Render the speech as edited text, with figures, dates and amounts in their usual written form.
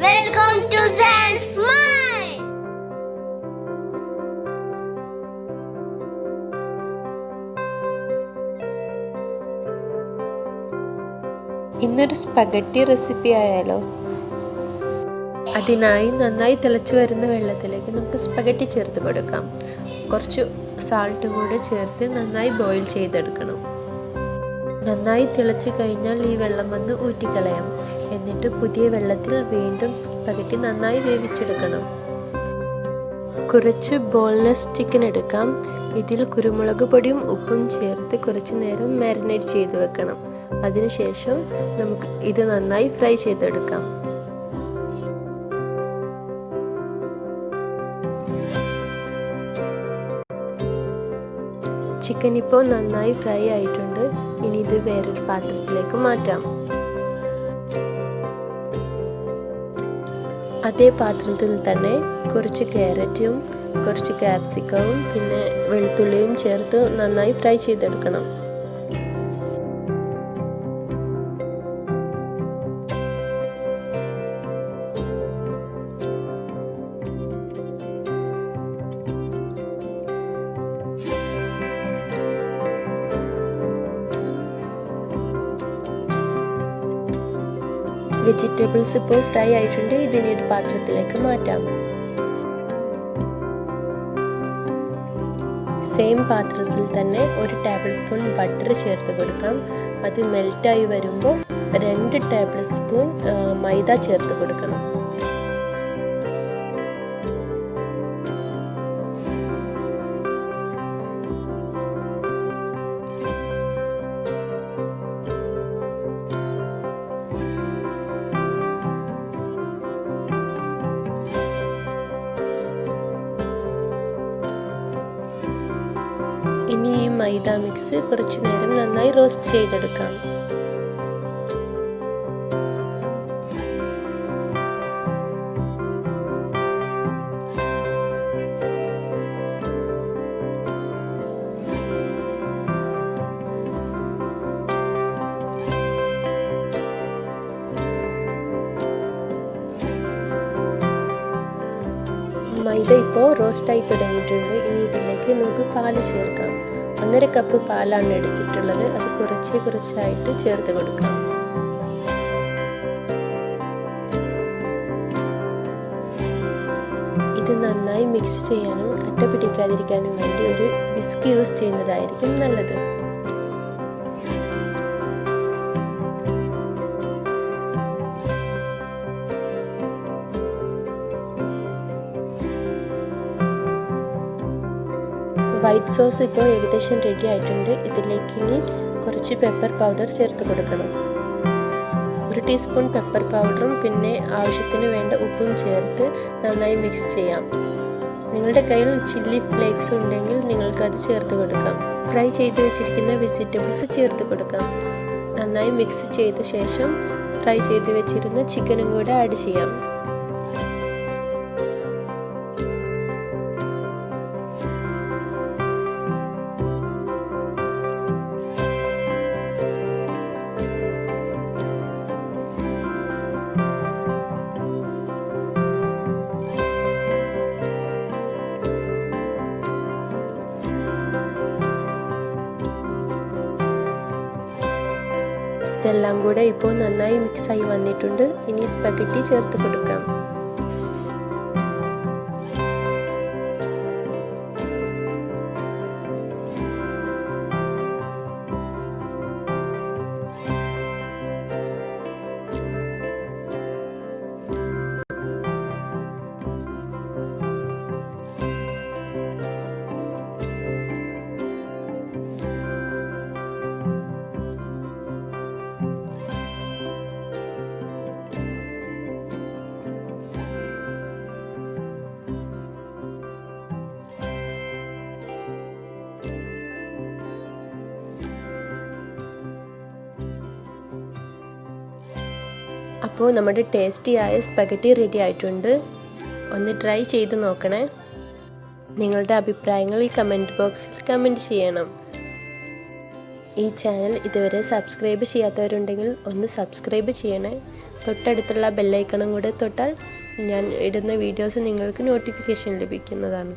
Welcome to Zen's Mind. ഇന്നൊരു spaghetti recipe ആയാലോ. അതിനായി നന്നായി തിളച്ചു വരുന്ന വെള്ളത്തിലേക്ക് നമുക്ക് സ്പഗറ്റി ചേർത്ത് കൊടുക്കാം. കുറച്ച് സാൾട്ട് കൂടെ ചേർത്ത് നന്നായി ബോയിൽ ചെയ്തെടുക്കണം. നന്നായി തിളച്ച് കഴിഞ്ഞാൽ ഈ വെള്ളം വന്ന് ഊറ്റിക്കളയാം. എന്നിട്ട് പുതിയ വെള്ളത്തിൽ വീണ്ടും സ്പഗറ്റി നന്നായി വേവിച്ചെടുക്കണം. കുറച്ച് ബോൺലെസ് ചിക്കൻ എടുക്കാം. ഇതിൽ കുരുമുളക് പൊടിയും ഉപ്പും ചേർത്ത് കുറച്ച് നേരം മാരിനേറ്റ് ചെയ്ത് വെക്കണം. അതിനുശേഷം നമുക്ക് ഇത് നന്നായി ഫ്രൈ ചെയ്തെടുക്കാം. ചിക്കൻ ഇപ്പോൾ നന്നായി ഫ്രൈ ആയിട്ടുണ്ട്. ഇനി ഇത് വേറൊരു പാത്രത്തിലേക്ക് മാറ്റാം. അതേ പാത്രത്തിൽ തന്നെ കുറച്ച് ക്യാരറ്റും കുറച്ച് ക്യാപ്സിക്കവും പിന്നെ വെളുത്തുള്ളിയും ചേർത്ത് നന്നായി ഫ്രൈ ചെയ്തെടുക്കണം. വെജിറ്റബിൾസ് ഇപ്പോൾ ഫ്രൈ ആയിട്ടുണ്ട്. ഇതിനെ ഒരു പാത്രത്തിലേക്ക് മാറ്റാം. സെയിം പാത്രത്തിൽ തന്നെ ഒരു ടേബിൾ സ്പൂൺ ബട്ടർ ചേർത്ത് കൊടുക്കാം. അത് മെൽറ്റായി വരുമ്പോൾ 2 ടേബിൾ സ്പൂൺ മൈദ ചേർത്ത് കൊടുക്കണം. ഇനി ഈ മൈദ മിക്സ് കുറച്ചു നേരം നന്നായി റോസ്റ്റ് ചെയ്തെടുക്കാം. മൈദ ഇപ്പോൾ റോസ്റ്റായി തുടങ്ങിയിട്ടുണ്ട്. ഇനി ഇതിലേക്ക് നമുക്ക് പാല് ചേർക്കാം. 1.5 കപ്പ് പാലാണ് എടുത്തിട്ടുള്ളത്. അത് കുറച്ചായിട്ട് ചേർത്ത് കൊടുക്കാം. ഇത് നന്നായി മിക്സ് ചെയ്യാനും കട്ട പിടിക്കാതിരിക്കാനും വേണ്ടി ഒരു വിസ്ക് യൂസ് ചെയ്യുന്നതായിരിക്കും നല്ലത്. വൈറ്റ് സോസ് ഇപ്പോൾ ഏകദേശം റെഡി ആയിട്ടുണ്ട്. ഇതിലേക്ക് ഇനി കുറച്ച് പെപ്പർ പൗഡർ ചേർത്ത് കൊടുക്കണം. 1 ടീസ്പൂൺ പെപ്പർ പൗഡറും പിന്നെ ആവശ്യത്തിന് വേണ്ട ഉപ്പും ചേർത്ത് നന്നായി മിക്സ് ചെയ്യാം. നിങ്ങളുടെ കയ്യിൽ ചില്ലി ഫ്ലേക്സ് ഉണ്ടെങ്കിൽ നിങ്ങൾക്ക് അത് ചേർത്ത് കൊടുക്കാം. ഫ്രൈ ചെയ്ത് വെച്ചിരിക്കുന്ന വെജിറ്റബിൾസ് ചേർത്ത് കൊടുക്കാം. നന്നായി മിക്സ് ചെയ്ത ശേഷം ഫ്രൈ ചെയ്ത് വെച്ചിരുന്ന ചിക്കനും കൂടെ ആഡ് ചെയ്യാം. ഇതെല്ലാം കൂടെ ഇപ്പോൾ നന്നായി മിക്സായി വന്നിട്ടുണ്ട്. ഇനി സ്പഗറ്റി ചേർത്ത് കൊടുക്കാം. അപ്പോൾ നമ്മുടെ ടേസ്റ്റിയായ സ്പഗറ്റി റെഡി ആയിട്ടുണ്ട്. ഒന്ന് ട്രൈ ചെയ്ത് നോക്കണേ. നിങ്ങളുടെ അഭിപ്രായങ്ങൾ ഈ കമൻറ്റ് ബോക്സിൽ കമൻറ്റ് ചെയ്യണം. ഈ ചാനൽ ഇതുവരെ സബ്സ്ക്രൈബ് ചെയ്യാത്തവരുണ്ടെങ്കിൽ ഒന്ന് സബ്സ്ക്രൈബ് ചെയ്യണേ. തൊട്ടടുത്തുള്ള ബെല്ലൈക്കണും കൂടെ തൊട്ടാൽ ഞാൻ ഇടുന്ന വീഡിയോസ് നിങ്ങൾക്ക് നോട്ടിഫിക്കേഷൻ ലഭിക്കുന്നതാണ്.